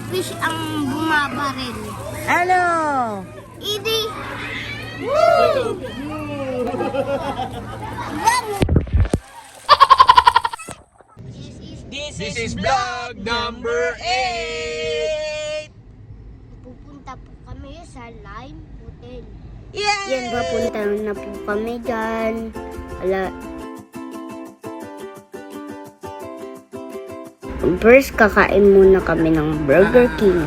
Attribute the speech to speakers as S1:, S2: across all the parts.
S1: fish ang bumabaril.
S2: Ano?
S1: Idi! Woo!
S3: This is vlog number 8.
S1: Pupunta po kami sa Lime Hotel.
S2: Yay!
S1: Yan, papunta na po kami dyan. First, kakain muna kami ng Burger King.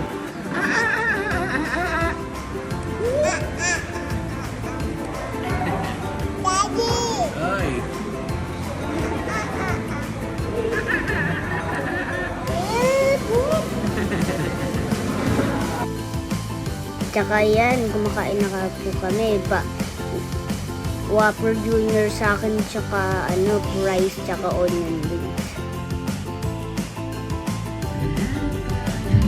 S3: Ay.
S1: Tsaka yan, kumakain na po kami. Whopper Junior sa akin, tsaka fries, tsaka onion rings.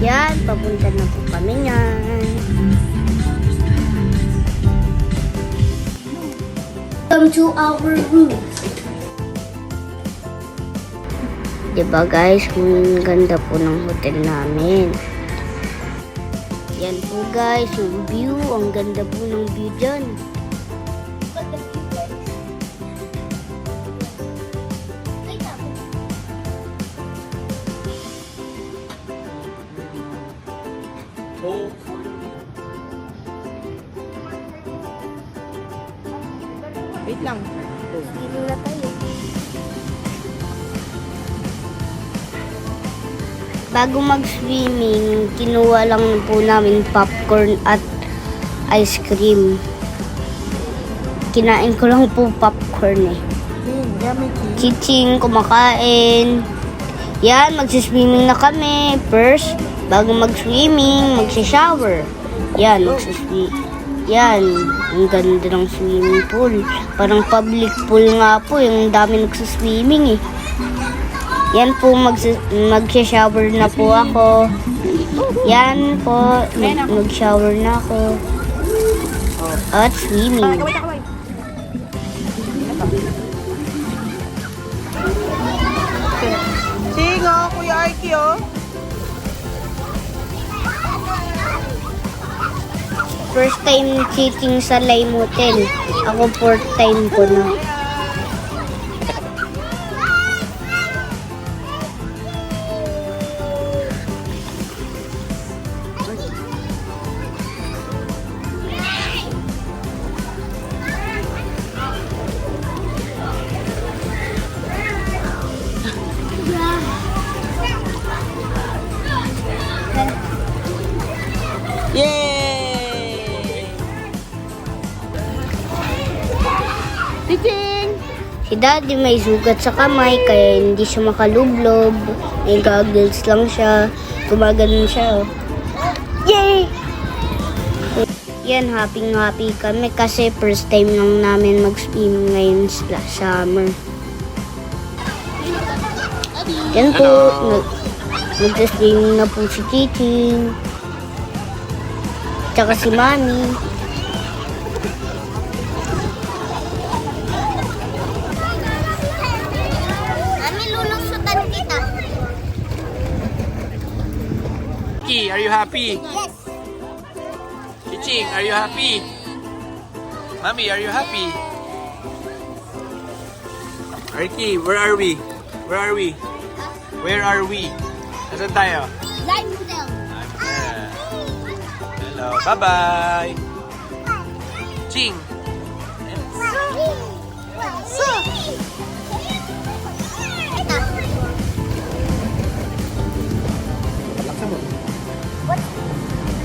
S1: Yan, papunta na po kami yan. Come to our room. Diba guys, kung ganda po ng hotel namin. Yan po guys, yung view. Ang ganda po ng view dyan.
S2: Wait lang.
S1: Dito na tayo. Bago mag-swimming, kinuha lang po namin popcorn at ice cream. Kinain ko lang po popcorn eh.
S2: Yummy.
S1: Chiching, kumakain. Yan, magsiswimming na kami. First, bago mag-swimming, magsishower. Yan, Yan, ang ganda ng swimming pool. Parang public pool nga po, yung dami nagsiswimming eh. Yan po, mag-shower na po ako. Yan po, mag-shower na ako. At swimming.
S2: Singo, Kuya Arky, oh.
S1: First time cheating sa Lime Hotel. Ako fourth time ko na.
S2: Yay! Titing!
S1: Si Daddy may sugat sa kamay kaya hindi siya makalublob. May goggles lang siya. Gumaganon siya. Oh. Yay! Yan, happy kami kasi first time lang namin mag-swim ngayon sa summer. Yan po, nag-swim na po si Titing. Tsaka si Mami. Mami, lulusutan kita.
S3: Kiki, are you happy?
S1: Yes.
S3: Chiching, are you happy? Mommy, are you happy? Arky, where are we? Where are we? Where are we? Nasaan tayo?
S1: Lime Hotel.
S3: Hello, bye-bye. Ching.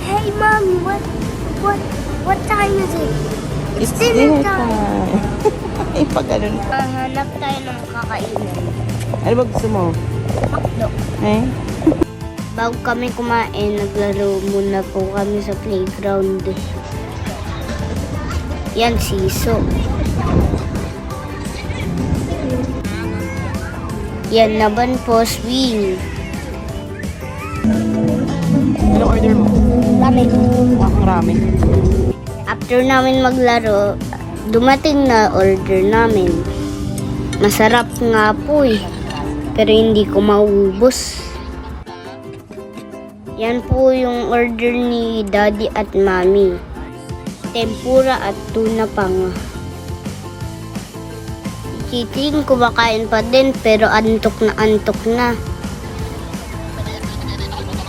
S1: Hey, Mommy, what time is it?
S2: It's dinner time. Ay, pag ganun.
S1: Hanap tayo ng kakainan.
S2: Ano ba gusto mo?
S1: Makdo.
S2: Eh?
S1: Bago kami kumain, naglaro muna po kami sa playground. Yan, siso. Yan naman po, swing.
S2: Ano order mo?
S1: Ramen.
S2: Ang ramen.
S1: After namin maglaro, dumating na order namin. Masarap nga po eh. Pero hindi ko maubos. Yan po yung order ni Daddy at Mommy. Tempura at tuna pang. Chiting kumakain pa din pero antok na.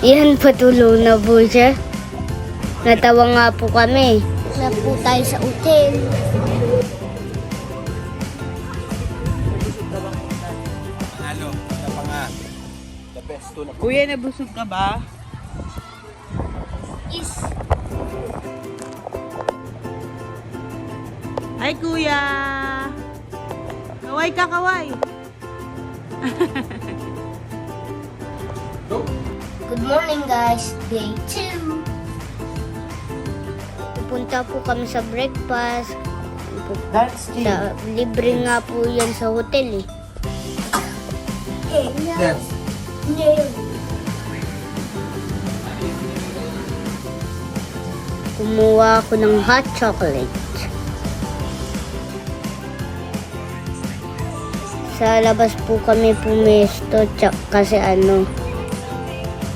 S1: Yan, patulog na po siya. Natawa nga po kami. Na po tayo sa hotel.
S3: Panalo. Ito pa nga. The best tuna.
S2: Kuya, nabusog ka ba?
S1: Is.
S2: Ay, kuya! Kaway ka, kaway!
S1: Good morning guys, day 2. Pupunta po kami sa breakfast.
S2: That's
S1: Libre nga po yan sa hotel eh.
S3: Yes.
S1: Kumuha ako ng hot chocolate. Sa labas po kami pumesto kasi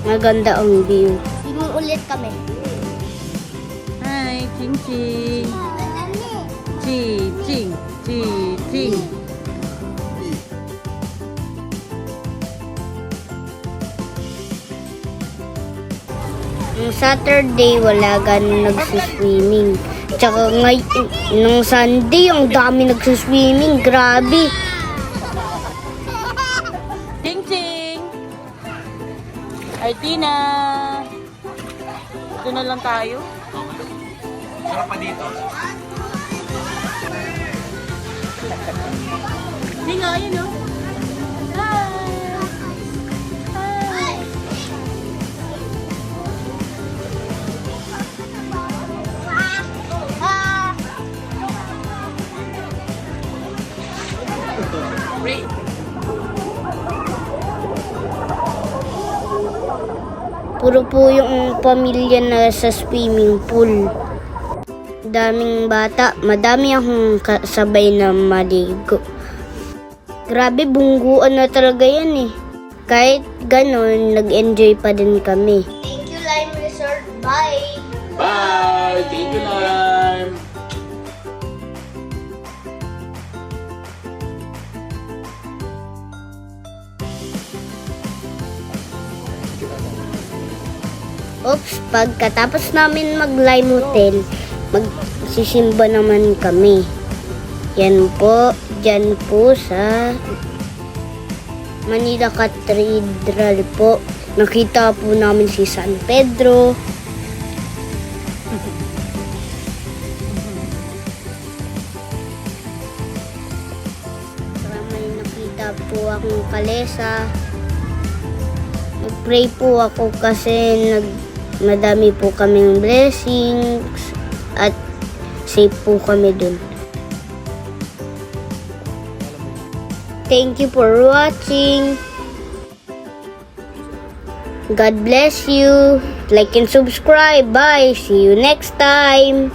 S1: maganda ang view. Tingin ulit kami.
S2: Hi, Ching Ching! Ching Ching! Ching Ching!
S1: Nung Saturday, wala ganun nagsiswimming. Tsaka nung Sunday, ang dami nagsiswimming. Grabe.
S2: Ching Ching! Artina! Ito na lang tayo.
S3: Sarap pa dito.
S2: Hindi nga, yun o. Hi!
S3: Great.
S1: Puro po yung pamilya na sa swimming pool. Daming bata, madami akong kasabay na maligo. Grabe, bungguan na talaga yan eh. Kahit ganon, nag-enjoy pa din kami. Thank you, Lime Resort. Bye!
S3: Bye! Thank you, Lime!
S1: Oops, pagkatapos namin mag-Lime Hotel, magsisimba naman kami. Yan po, dyan po sa Manila Cathedral po. Nakita po namin si San Pedro. May nakita po akong kalesa. Nag-pray po ako kasi madami po kaming blessings at safe po kami dun. Thank you for watching. God bless you. Like and subscribe. Bye. See you next time.